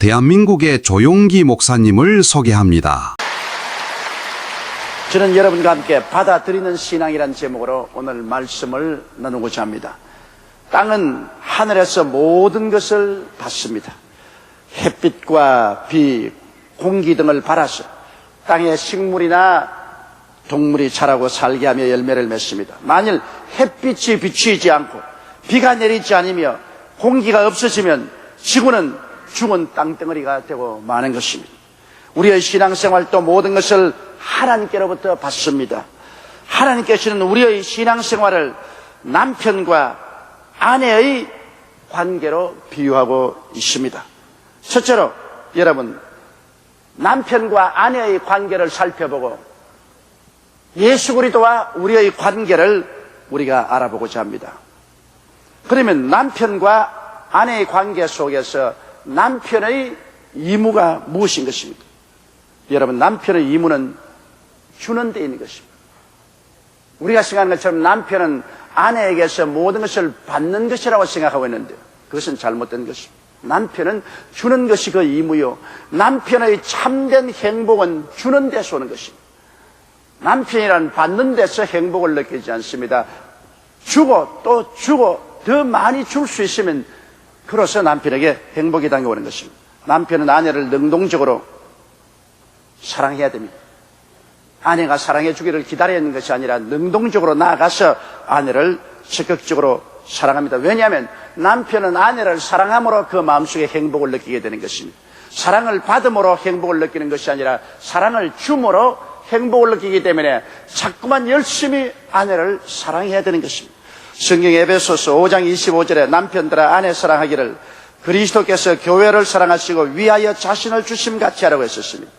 대한민국의 조용기 목사님을 소개합니다. 저는 여러분과 함께 받아들이는 신앙이라는 제목으로 오늘 말씀을 나누고자 합니다. 땅은 하늘에서 모든 것을 받습니다. 햇빛과 비, 공기 등을 받아서 땅에 식물이나 동물이 자라고 살게 하며 열매를 맺습니다. 만일 햇빛이 비추이지 않고 비가 내리지 않으며 공기가 없어지면 지구는 죽은 땅덩어리가 되고 마는 것입니다. 우리의 신앙생활도 모든 것을 하나님께로부터 받습니다. 하나님께서는 우리의 신앙생활을 남편과 아내의 관계로 비유하고 있습니다. 첫째로 여러분, 남편과 아내의 관계를 살펴보고 예수 그리스도와 우리의 관계를 우리가 알아보고자 합니다. 그러면 남편과 아내의 관계 속에서 남편의 의무가 무엇인 것입니까? 여러분, 남편의 의무는 주는 데 있는 것입니다. 우리가 생각하는 것처럼 남편은 아내에게서 모든 것을 받는 것이라고 생각하고 있는데 그것은 잘못된 것입니다. 남편은 주는 것이 그 의무요, 남편의 참된 행복은 주는 데서 오는 것입니다. 남편이란 받는 데서 행복을 느끼지 않습니다. 주고 또 주고 더 많이 줄 수 있으면 그로서 남편에게 행복이 당겨오는 것입니다. 남편은 아내를 능동적으로 사랑해야 됩니다. 아내가 사랑해 주기를 기다려야 하는 것이 아니라 능동적으로 나아가서 아내를 적극적으로 사랑합니다. 왜냐하면 남편은 아내를 사랑함으로 그 마음속에 행복을 느끼게 되는 것입니다. 사랑을 받음으로 행복을 느끼는 것이 아니라 사랑을 줌으로 행복을 느끼기 때문에 자꾸만 열심히 아내를 사랑해야 되는 것입니다. 성경 에베소서 5장 25절에 남편들아 아내 사랑하기를 그리스도께서 교회를 사랑하시고 위하여 자신을 주심같이 하라고 했었습니다.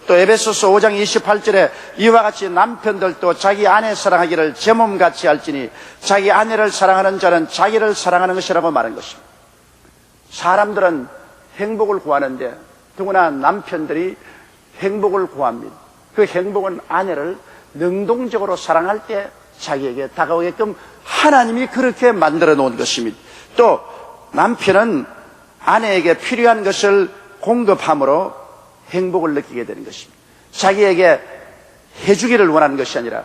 또 에베소서 5장 28절에 이와 같이 남편들도 자기 아내 사랑하기를 제 몸같이 할지니 자기 아내를 사랑하는 자는 자기를 사랑하는 것이라고 말한 것입니다. 사람들은 행복을 구하는데 더구나 남편들이 행복을 구합니다. 그 행복은 아내를 능동적으로 사랑할 때 자기에게 다가오게끔 하나님이 그렇게 만들어 놓은 것입니다. 또 남편은 아내에게 필요한 것을 공급함으로 행복을 느끼게 되는 것입니다. 자기에게 해주기를 원하는 것이 아니라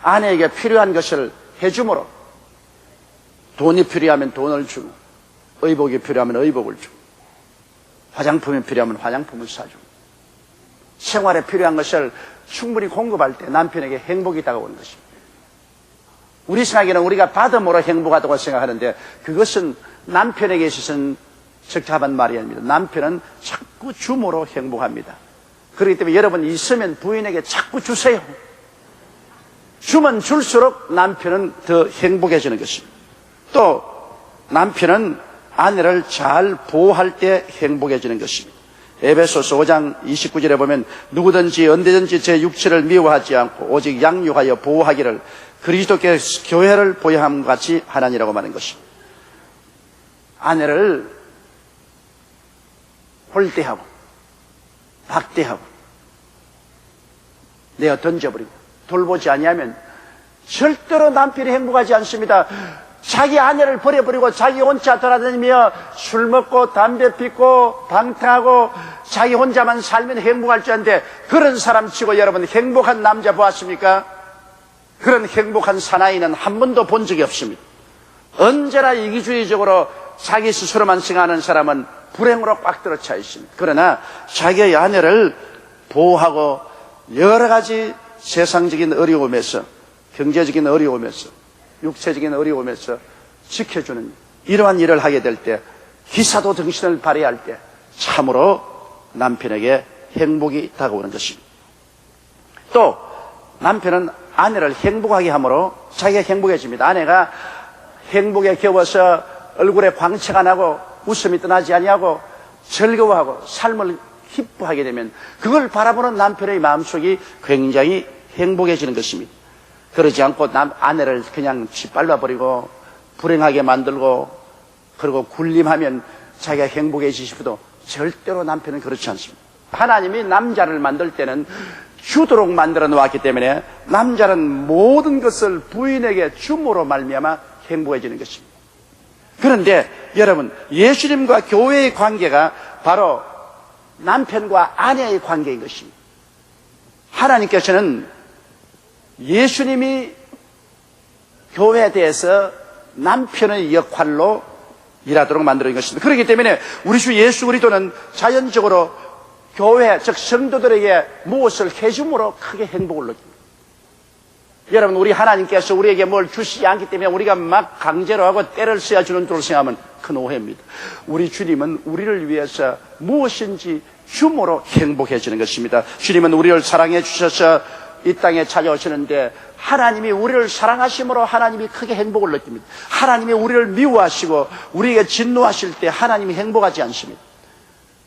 아내에게 필요한 것을 해줌으로, 돈이 필요하면 돈을 주고 의복이 필요하면 의복을 주고 화장품이 필요하면 화장품을 사주고 생활에 필요한 것을 충분히 공급할 때 남편에게 행복이 다가오는 것입니다. 우리 생각에는 우리가 받음으로 행복하다고 생각하는데 그것은 남편에게 있어서는 적합한 말이 아닙니다. 남편은 자꾸 줌으로 행복합니다. 그렇기 때문에 여러분 있으면 부인에게 자꾸 주세요. 주면 줄수록 남편은 더 행복해지는 것입니다. 또 남편은 아내를 잘 보호할 때 행복해지는 것입니다. 에베소서 5장 29절에 보면 누구든지 언제든지 제 육체를 미워하지 않고 오직 양육하여 보호하기를 그리스도께서 교회를 보호함과 같이 하나니라고 말하는 것입니다. 아내를 홀대하고 박대하고 내어 던져버리고 돌보지 아니하면 절대로 남편이 행복하지 않습니다. 자기 아내를 버려버리고 자기 혼자 돌아다니며 술 먹고 담배 피고 방탕하고 자기 혼자만 살면 행복할 줄 아는데 그런 사람 치고 여러분 행복한 남자 보았습니까? 그런 행복한 사나이는 한 번도 본 적이 없습니다. 언제나 이기주의적으로 자기 스스로만 생각하는 사람은 불행으로 꽉 들어차 있습니다. 그러나 자기의 아내를 보호하고 여러 가지 세상적인 어려움에서, 경제적인 어려움에서, 육체적인 어려움에서 지켜주는 이러한 일을 하게 될 때, 기사도 정신을 발휘할 때 참으로 남편에게 행복이 다가오는 것입니다. 또 남편은 아내를 행복하게 함으로 자기가 행복해집니다. 아내가 행복에 겨워서 얼굴에 광채가 나고 웃음이 떠나지 아니하고 즐거워하고 삶을 기뻐하게 되면 그걸 바라보는 남편의 마음속이 굉장히 행복해지는 것입니다. 그러지 않고 아내를 그냥 짓밟아버리고 불행하게 만들고 그리고 군림하면 자기가 행복해지시고도 절대로 남편은 그렇지 않습니다. 하나님이 남자를 만들 때는 주도록 만들어 놓았기 때문에 남자는 모든 것을 부인에게 줌으로 말미암아 행복해지는 것입니다. 그런데 여러분, 예수님과 교회의 관계가 바로 남편과 아내의 관계인 것입니다. 하나님께서는 예수님이 교회에 대해서 남편의 역할로 일하도록 만들어진 것입니다. 그렇기 때문에 우리 주 예수 그리스도는 자연적으로 교회, 즉 성도들에게 무엇을 해줌으로 크게 행복을 느낍니다. 여러분, 우리 하나님께서 우리에게 뭘 주시지 않기 때문에 우리가 막 강제로 하고 때를 써야 주는 줄 생각하면 큰 오해입니다. 우리 주님은 우리를 위해서 무엇인지 줌으로 행복해지는 것입니다. 주님은 우리를 사랑해 주셔서 이 땅에 찾아오시는데 하나님이 우리를 사랑하심으로 하나님이 크게 행복을 느낍니다. 하나님이 우리를 미워하시고 우리에게 진노하실 때 하나님이 행복하지 않습니다.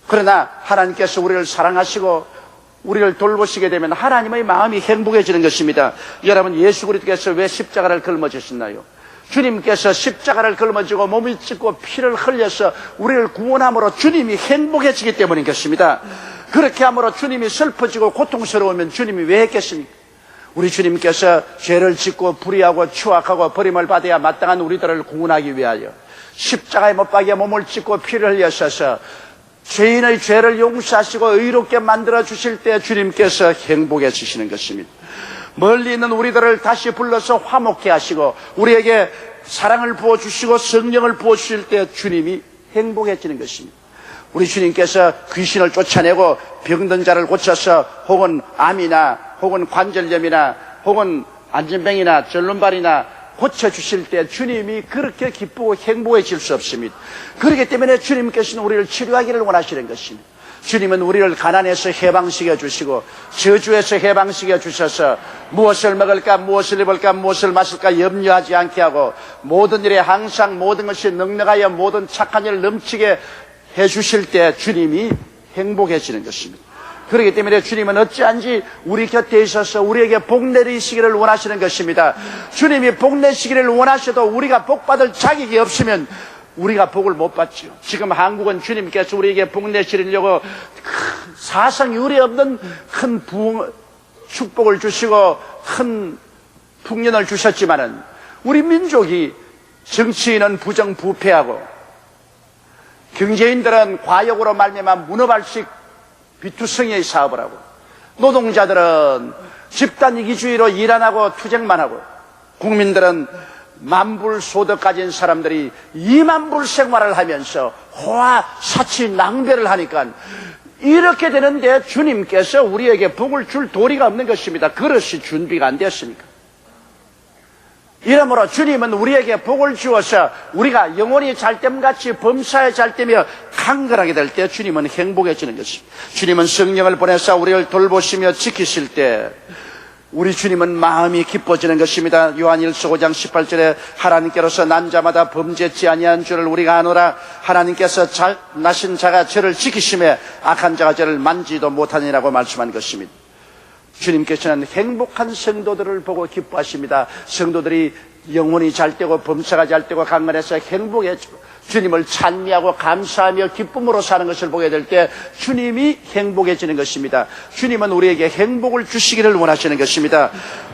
그러나 하나님께서 우리를 사랑하시고 우리를 돌보시게 되면 하나님의 마음이 행복해지는 것입니다. 여러분, 예수 그리스도께서 왜 십자가를 걸머지셨나요? 주님께서 십자가를 걸머지고 몸을 찢고 피를 흘려서 우리를 구원함으로 주님이 행복해지기 때문인 것입니다. 그렇게 함으로 주님이 슬퍼지고 고통스러우면 주님이 왜 했겠습니까? 우리 주님께서 죄를 짓고 불의하고 추악하고 버림을 받아야 마땅한 우리들을 구원하기 위하여 십자가에 못 박여 몸을 찢고 피를 흘려셔서 죄인의 죄를 용서하시고 의롭게 만들어 주실 때 주님께서 행복해지시는 것입니다. 멀리 있는 우리들을 다시 불러서 화목케 하시고 우리에게 사랑을 부어주시고 성령을 부어주실 때 주님이 행복해지는 것입니다. 우리 주님께서 귀신을 쫓아내고 병든 자를 고쳐서 혹은 암이나 혹은 관절염이나 혹은 안진병이나 절름발이나 고쳐주실 때 주님이 그렇게 기쁘고 행복해질 수 없습니다. 그렇기 때문에 주님께서는 우리를 치료하기를 원하시는 것입니다. 주님은 우리를 가난에서 해방시켜 주시고 저주에서 해방시켜 주셔서 무엇을 먹을까, 무엇을 입을까, 무엇을 마실까 염려하지 않게 하고 모든 일에 항상 모든 것이 넉넉하여 모든 착한 일을 넘치게 해주실 때 주님이 행복해지는 것입니다. 그렇기 때문에 주님은 어찌한지 우리 곁에 있어서 우리에게 복 내리시기를 원하시는 것입니다. 주님이 복 내시기를 원하셔도 우리가 복 받을 자격이 없으면 우리가 복을 못 받죠. 지금 한국은 주님께서 우리에게 복 내시려고 사상 유례 없는 큰 축복을 주시고 큰 풍년을 주셨지만은 우리 민족이 정치인은 부정부패하고 경제인들은 과욕으로 말미암아 문어발식 비투성이의 사업을 하고 노동자들은 집단 이기주의로 일 안 하고 투쟁만 하고 국민들은 만불 소득 가진 사람들이 2만불 생활을 하면서 호화, 사치, 낭배를 하니까 이렇게 되는데 주님께서 우리에게 복을 줄 도리가 없는 것입니다. 그릇이 준비가 안 됐으니까. 이러므로 주님은 우리에게 복을 주어서 우리가 영혼이 잘됨같이 범사에 잘되며 강건하게 될 때 주님은 행복해지는 것입니다. 주님은 성령을 보내서 우리를 돌보시며 지키실 때 우리 주님은 마음이 기뻐지는 것입니다. 요한일서 5장 18절에 하나님께로서 난 자마다 범죄치 아니한 줄을 우리가 아노라. 하나님께서 나신 자가 저를 지키심에 악한 자가 저를 만지도 못하니라고 말씀한 것입니다. 주님께서는 행복한 성도들을 보고 기뻐하십니다. 성도들이 영혼이 잘되고 범사가 잘되고 강건해서 행복해지고 주님을 찬미하고 감사하며 기쁨으로 사는 것을 보게 될 때 주님이 행복해지는 것입니다. 주님은 우리에게 행복을 주시기를 원하시는 것입니다.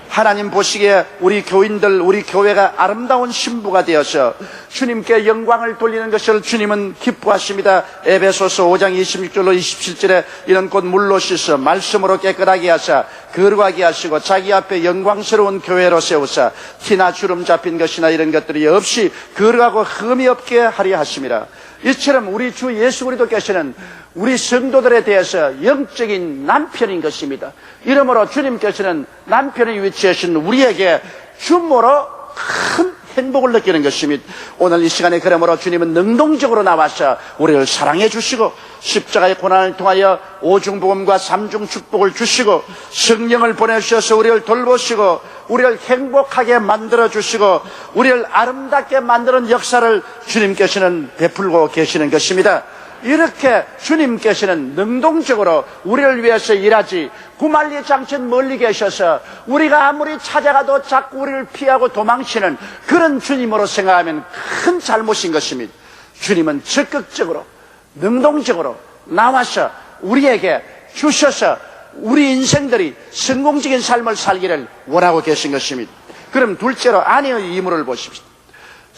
하나님 보시기에 우리 교인들, 우리 교회가 아름다운 신부가 되어서 주님께 영광을 돌리는 것을 주님은 기뻐하십니다. 에베소서 5장 26절로 27절에 이는 곧 물로 씻어 말씀으로 깨끗하게 하사 거룩하게 하시고 자기 앞에 영광스러운 교회로 세우사 티나 주름 잡힌 것이나 이런 것들이 없이 거룩하고 흠이 없게 하려 하심이라. 이처럼 우리 주 예수 그리스도께서는 우리 성도들에 대해서 영적인 남편인 것입니다. 이러므로 주님께서는 남편의 위치에신 우리에게 주모로 큰 행복을 느끼는 것입니다. 오늘 이 시간에 그러므로 주님은 능동적으로 나와서 우리를 사랑해 주시고 십자가의 고난을 통하여 오중복음과 삼중 축복을 주시고 성령을 보내주셔서 우리를 돌보시고 우리를 행복하게 만들어 주시고 우리를 아름답게 만드는 역사를 주님께서는 베풀고 계시는 것입니다. 이렇게 주님께서는 능동적으로 우리를 위해서 일하지 구말리 장천 멀리 계셔서 우리가 아무리 찾아가도 자꾸 우리를 피하고 도망치는 그런 주님으로 생각하면 큰 잘못인 것입니다. 주님은 적극적으로 능동적으로 나와서 우리에게 주셔서 우리 인생들이 성공적인 삶을 살기를 원하고 계신 것입니다. 그럼 둘째로 아내의 의무를 보십시오.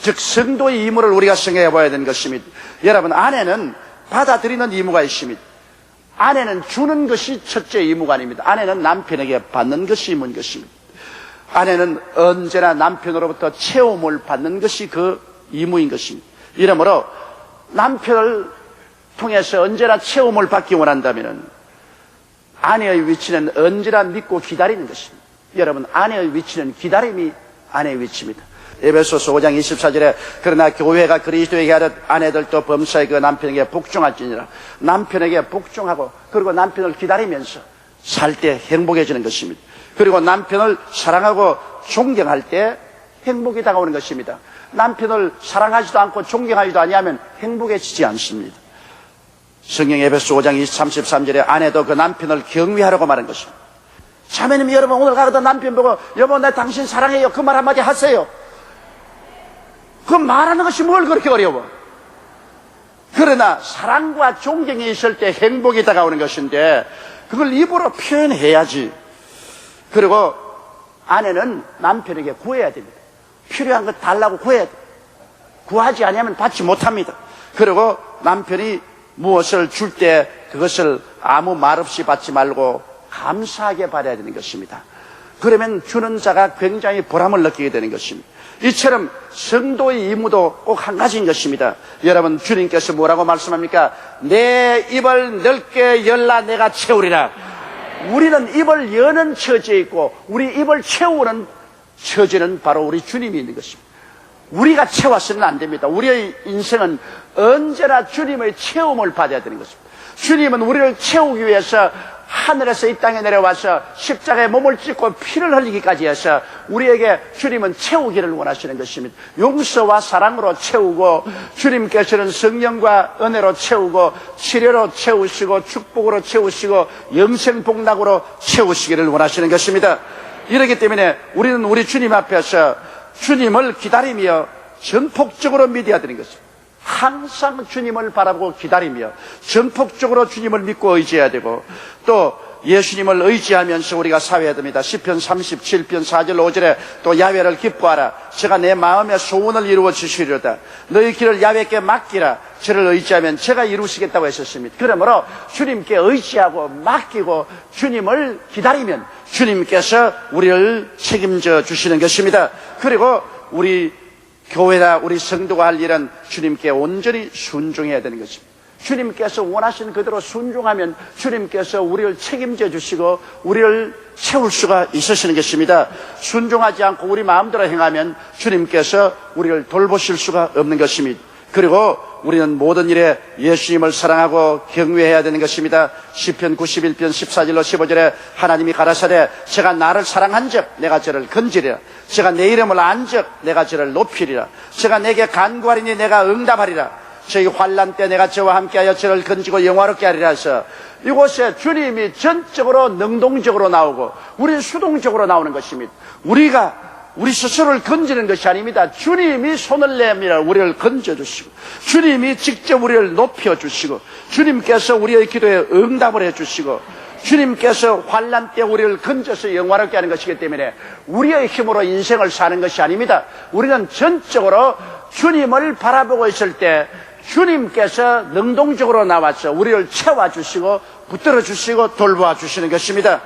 즉 성도의 의무를 우리가 생각해 봐야 되는 것입니다. 여러분, 아내는 받아들이는 의무가 있습니다. 아내는 주는 것이 첫째 의무가 아닙니다. 아내는 남편에게 받는 것이 의무인 것입니다. 아내는 언제나 남편으로부터 채움을 받는 것이 그 의무인 것입니다. 이러므로 남편을 통해서 언제나 채움을 받기 원한다면 아내의 위치는 언제나 믿고 기다리는 것입니다. 여러분, 아내의 위치는 기다림이 아내의 위치입니다. 에베소서 5장 24절에 그러나 교회가 그리스도에게 하듯 아내들도 범사의 그 남편에게 복종할지니라. 남편에게 복종하고 그리고 남편을 기다리면서 살 때 행복해지는 것입니다. 그리고 남편을 사랑하고 존경할 때 행복이 다가오는 것입니다. 남편을 사랑하지도 않고 존경하지도 아니하면 행복해지지 않습니다. 성경 에베소 5장 33절에 아내도 그 남편을 경외하라고 말한 것입니다. 자매님 여러분, 오늘 가거든 남편 보고 여보 나 당신 사랑해요 그 말 한마디 하세요. 그 말하는 것이 뭘 그렇게 어려워. 그러나 사랑과 존경이 있을 때 행복이 다가오는 것인데 그걸 입으로 표현해야지. 그리고 아내는 남편에게 구해야 됩니다. 필요한 것 달라고 구해야 돼. 구하지 않으면 받지 못합니다. 그리고 남편이 무엇을 줄 때 그것을 아무 말 없이 받지 말고 감사하게 받아야 되는 것입니다. 그러면 주는 자가 굉장히 보람을 느끼게 되는 것입니다. 이처럼 성도의 의무도 꼭 한 가지인 것입니다. 여러분, 주님께서 뭐라고 말씀합니까? 내 입을 넓게 열라 내가 채우리라. 우리는 입을 여는 처지에 있고 우리 입을 채우는 처지는 바로 우리 주님이 있는 것입니다. 우리가 채워서는 안 됩니다. 우리의 인생은 언제나 주님의 채움을 받아야 되는 것입니다. 주님은 우리를 채우기 위해서 하늘에서 이 땅에 내려와서 십자가에 몸을 찢고 피를 흘리기까지 해서 우리에게 주님은 채우기를 원하시는 것입니다. 용서와 사랑으로 채우고 주님께서는 성령과 은혜로 채우고 치료로 채우시고 축복으로 채우시고 영생복락으로 채우시기를 원하시는 것입니다. 이렇기 때문에 우리는 우리 주님 앞에서 주님을 기다리며 전폭적으로 믿어야 되는 것입니다. 항상 주님을 바라보고 기다리며 전폭적으로 주님을 믿고 의지해야 되고 또 예수님을 의지하면서 우리가 살아야 됩니다. 시편 37편 4절 5절에 또 야훼를 기뻐하라. 제가 내 마음의 소원을 이루어 주시리로다. 너희 길을 야훼께 맡기라. 저를 의지하면 제가 이루시겠다고 했었습니다. 그러므로 주님께 의지하고 맡기고 주님을 기다리면 주님께서 우리를 책임져 주시는 것입니다. 그리고 우리 교회나 우리 성도가 할 일은 주님께 온전히 순종해야 되는 것입니다. 주님께서 원하시는 그대로 순종하면 주님께서 우리를 책임져 주시고 우리를 채울 수가 있으시는 것입니다. 순종하지 않고 우리 마음대로 행하면 주님께서 우리를 돌보실 수가 없는 것입니다. 그리고 우리는 모든 일에 예수님을 사랑하고 경외해야 되는 것입니다. 시편 91편 14절로 15절에 하나님이 가라사대 제가 나를 사랑한즉 내가 저를 건지리라. 제가 내 이름을 안즉 내가 저를 높이리라. 제가 내게 간구하리니 내가 응답하리라. 저희 환난 때 내가 저와 함께하여 저를 건지고 영화롭게 하리라 해서 이곳에 주님이 전적으로 능동적으로 나오고 우리는 수동적으로 나오는 것입니다. 우리가 우리 스스로를 건지는 것이 아닙니다. 주님이 손을 내밀어 우리를 건져주시고 주님이 직접 우리를 높여주시고 주님께서 우리의 기도에 응답을 해주시고 주님께서 환난 때 우리를 건져서 영화롭게 하는 것이기 때문에 우리의 힘으로 인생을 사는 것이 아닙니다. 우리는 전적으로 주님을 바라보고 있을 때 주님께서 능동적으로 나와서 우리를 채워주시고 붙들어주시고 돌봐주시는 것입니다.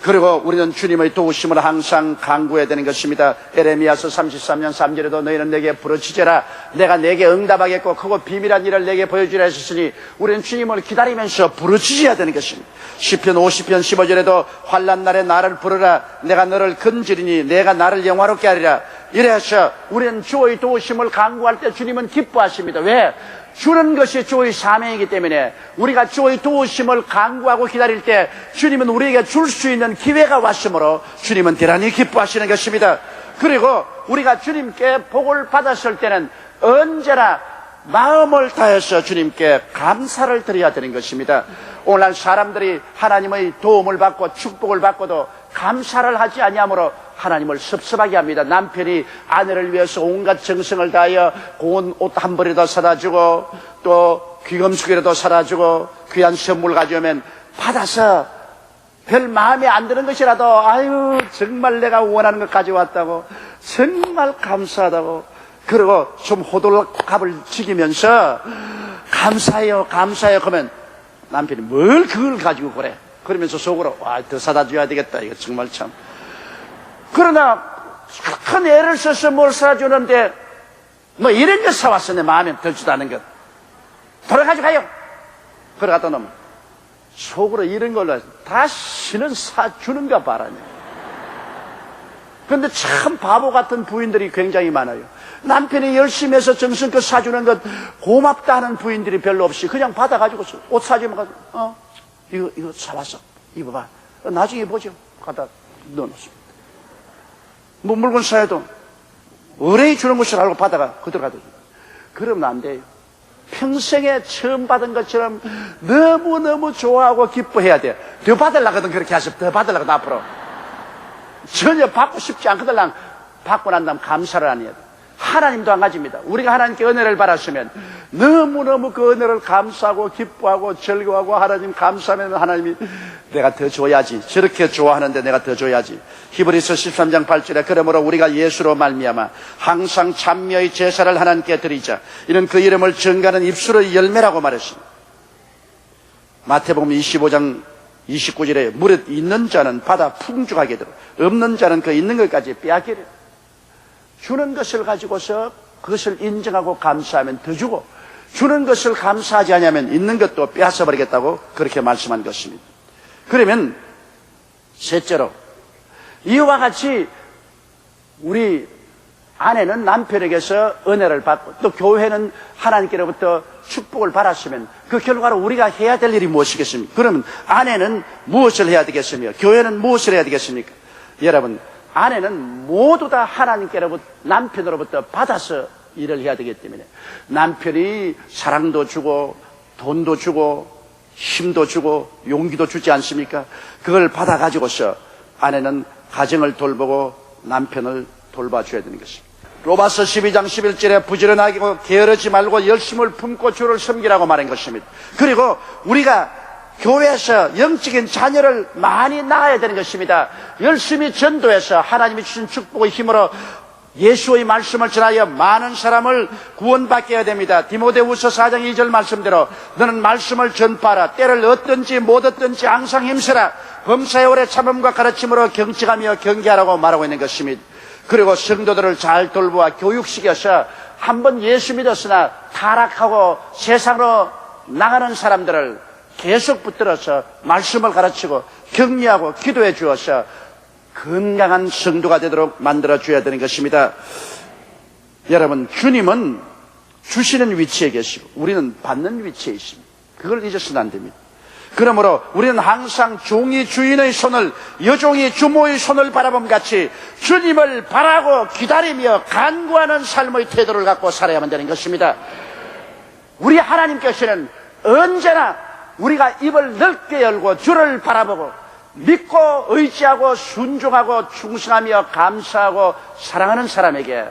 그리고 우리는 주님의 도우심을 항상 간구해야 되는 것입니다. 에레미야서 33년 3절에도 너희는 내게 부르짖으라. 내가 내게 응답하겠고 크고 비밀한 일을 내게 보여주라 하셨으니 우리는 주님을 기다리면서 부르짖어야 되는 것입니다. 시편 50편 15절에도 환난 날에 나를 부르라. 내가 너를 건지리니 내가 나를 영화롭게 하리라. 이래서 우리는 주의 도우심을 간구할 때 주님은 기뻐하십니다. 왜? 주는 것이 주의 사명이기 때문에 우리가 주의 도우심을 간구하고 기다릴 때 주님은 우리에게 줄 수 있는 기회가 왔으므로 주님은 대단히 기뻐하시는 것입니다. 그리고 우리가 주님께 복을 받았을 때는 언제나 마음을 다해서 주님께 감사를 드려야 되는 것입니다. 오늘날 사람들이 하나님의 도움을 받고 축복을 받고도 감사를 하지 아니하므로 하나님을 섭섭하게 합니다. 남편이 아내를 위해서 온갖 정성을 다하여 고운 옷 한 벌이라도 사다 주고 또 귀금속이라도 사다 주고 귀한 선물 가져오면 받아서 별 마음에 안 드는 것이라도 아유 정말 내가 원하는 것 가져왔다고 정말 감사하다고 그리고 좀 호들갑을 지기면서 감사해요, 감사해요. 그러면 남편이 뭘 그걸 가지고 그래? 그러면서 속으로, 와, 더 사다 줘야 되겠다. 이거 정말 참. 그러나, 큰 애를 써서 뭘 사주는데, 뭐 이런 거 사왔어. 내 마음에 들지도 않은 것. 돌아가지고 가요. 그러가다 놓으면, 속으로 이런 걸로 다시는 사주는가 봐라니. 그런데 참 바보 같은 부인들이 굉장히 많아요. 남편이 열심히 해서 정성껏 사주는 것 고맙다 하는 부인들이 별로 없이 그냥 받아가지고 옷 사주면 이거 사왔어. 입어봐. 나중에 보죠. 갖다 넣어놓습니다. 뭐 물건 사야도 의뢰이 주는 것을 알고 받아가 그대로 가둬. 그러면 안 돼요. 평생에 처음 받은 것처럼 너무너무 좋아하고 기뻐해야 돼. 더 받으려거든 그렇게 하셔. 더 받으려거든 앞으로. 전혀 받고 싶지 않거든. 받고 난 다음 감사를 안 해야 돼. 하나님도 한 가지입니다. 우리가 하나님께 은혜를 받았으면 너무너무 그 은혜를 감사하고 기뻐하고 즐거워하고 하나님 감사하면 하나님이 내가 더 줘야지. 저렇게 좋아하는데 내가 더 줘야지. 히브리서 13장 8절에 그러므로 우리가 예수로 말미암아 항상 찬미의 제사를 하나님께 드리자. 이는 그 이름을 증가하는 입술의 열매라고 말했습니다. 마태복음 25장 29절에 무릇 있는 자는 받아 풍족하게 들어 없는 자는 그 있는 것까지 빼앗기려. 주는 것을 가지고서 그것을 인정하고 감사하면 더 주고 주는 것을 감사하지 않으면 있는 것도 빼앗아 버리겠다고 그렇게 말씀한 것입니다. 그러면 셋째로 이와 같이 우리 아내는 남편에게서 은혜를 받고 또 교회는 하나님께로부터 축복을 받았으면 그 결과로 우리가 해야 될 일이 무엇이겠습니까? 그러면 아내는 무엇을 해야 되겠습니까? 교회는 무엇을 해야 되겠습니까? 여러분, 아내는 모두 다 하나님께로부터 남편으로부터 받아서 일을 해야 되기 때문에 남편이 사랑도 주고 돈도 주고 힘도 주고 용기도 주지 않습니까? 그걸 받아가지고서 아내는 가정을 돌보고 남편을 돌봐줘야 되는 것입니다. 로마서 12장 11절에 부지런하게 게으르지 말고 열심을 품고 주를 섬기라고 말한 것입니다. 그리고 우리가 교회에서 영적인 자녀를 많이 낳아야 되는 것입니다. 열심히 전도해서 하나님이 주신 축복의 힘으로 예수의 말씀을 전하여 많은 사람을 구원받게 해야 됩니다. 디모데후서 4장 2절 말씀대로 너는 말씀을 전파하라. 때를 얻든지 못 얻든지 항상 힘쓰라. 범사의 오래 참음과 가르침으로 경직하며 경계하라고 말하고 있는 것입니다. 그리고 성도들을 잘 돌보아 교육시켜서 한번 예수 믿었으나 타락하고 세상으로 나가는 사람들을 계속 붙들어서 말씀을 가르치고 격려하고 기도해 주어서 건강한 성도가 되도록 만들어줘야 되는 것입니다. 여러분, 주님은 주시는 위치에 계시고 우리는 받는 위치에 있습니다. 그걸 잊어서는 안 됩니다. 그러므로 우리는 항상 종이 주인의 손을, 여종이 주모의 손을 바라봄 같이 주님을 바라고 기다리며 간구하는 삶의 태도를 갖고 살아야만 되는 것입니다. 우리 하나님께서는 언제나 우리가 입을 넓게 열고 주를 바라보고 믿고 의지하고 순종하고 충성하며 감사하고 사랑하는 사람에게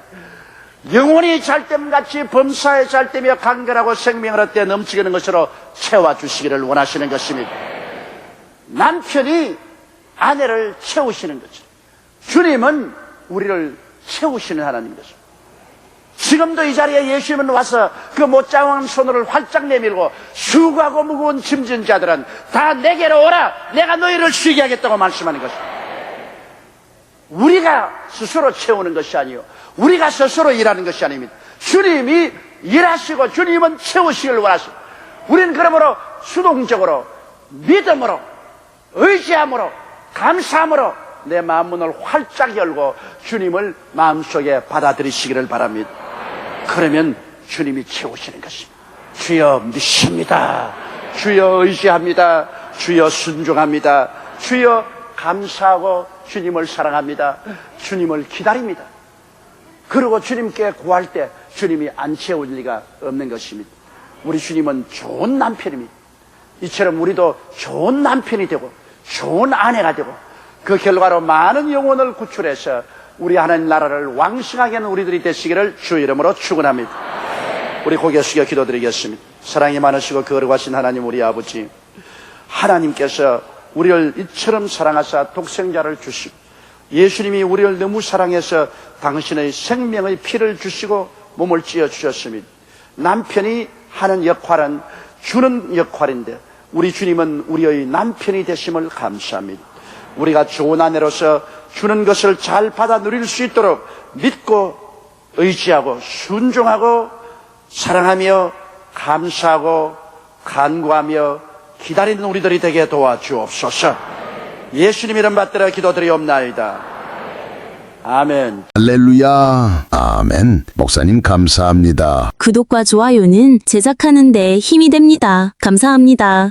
영혼이 잘됨같이 범사에 잘되며 간결하고 생명을 얻되 넘치는 것으로 채워주시기를 원하시는 것입니다. 남편이 아내를 채우시는 거죠. 주님은 우리를 채우시는 하나님인 것입니다. 지금도 이 자리에 예수님은 와서 그 못장한 손을 활짝 내밀고 수고하고 무거운 짐진 자들은 다 내게로 오라. 내가 너희를 쉬게 하겠다고 말씀하는 것입니다. 우리가 스스로 채우는 것이 아니요 우리가 스스로 일하는 것이 아닙니다. 주님이 일하시고 주님은 채우시길 원하십니다. 우리는 그러므로 수동적으로 믿음으로 의지함으로 감사함으로 내 마음문을 활짝 열고 주님을 마음속에 받아들이시기를 바랍니다. 그러면 주님이 채우시는 것입니다. 주여 믿습니다. 주여 의지합니다. 주여 순종합니다. 주여 감사하고 주님을 사랑합니다. 주님을 기다립니다. 그리고 주님께 구할 때 주님이 안 채울 리가 없는 것입니다. 우리 주님은 좋은 남편입니다. 이처럼 우리도 좋은 남편이 되고 좋은 아내가 되고 그 결과로 많은 영혼을 구출해서 우리 하나님 나라를 왕성하게 하는 우리들이 되시기를 주 이름으로 축원합니다. 우리 고개 숙여 기도드리겠습니다. 사랑이 많으시고 거룩하신 하나님 우리 아버지, 하나님께서 우리를 이처럼 사랑하사 독생자를 주시고 예수님이 우리를 너무 사랑해서 당신의 생명의 피를 주시고 몸을 찌어 주셨습니다. 남편이 하는 역할은 주는 역할인데 우리 주님은 우리의 남편이 되심을 감사합니다. 우리가 좋은 아내로서 주는 것을 잘 받아 누릴 수 있도록 믿고 의지하고 순종하고 사랑하며 감사하고 간구하며 기다리는 우리들이 되게 도와주옵소서. 예수님 이름 받들어 기도드리옵나이다. 아멘. 할렐루야. 아멘. 목사님 감사합니다. 구독과 좋아요는 제작하는 데 힘이 됩니다. 감사합니다.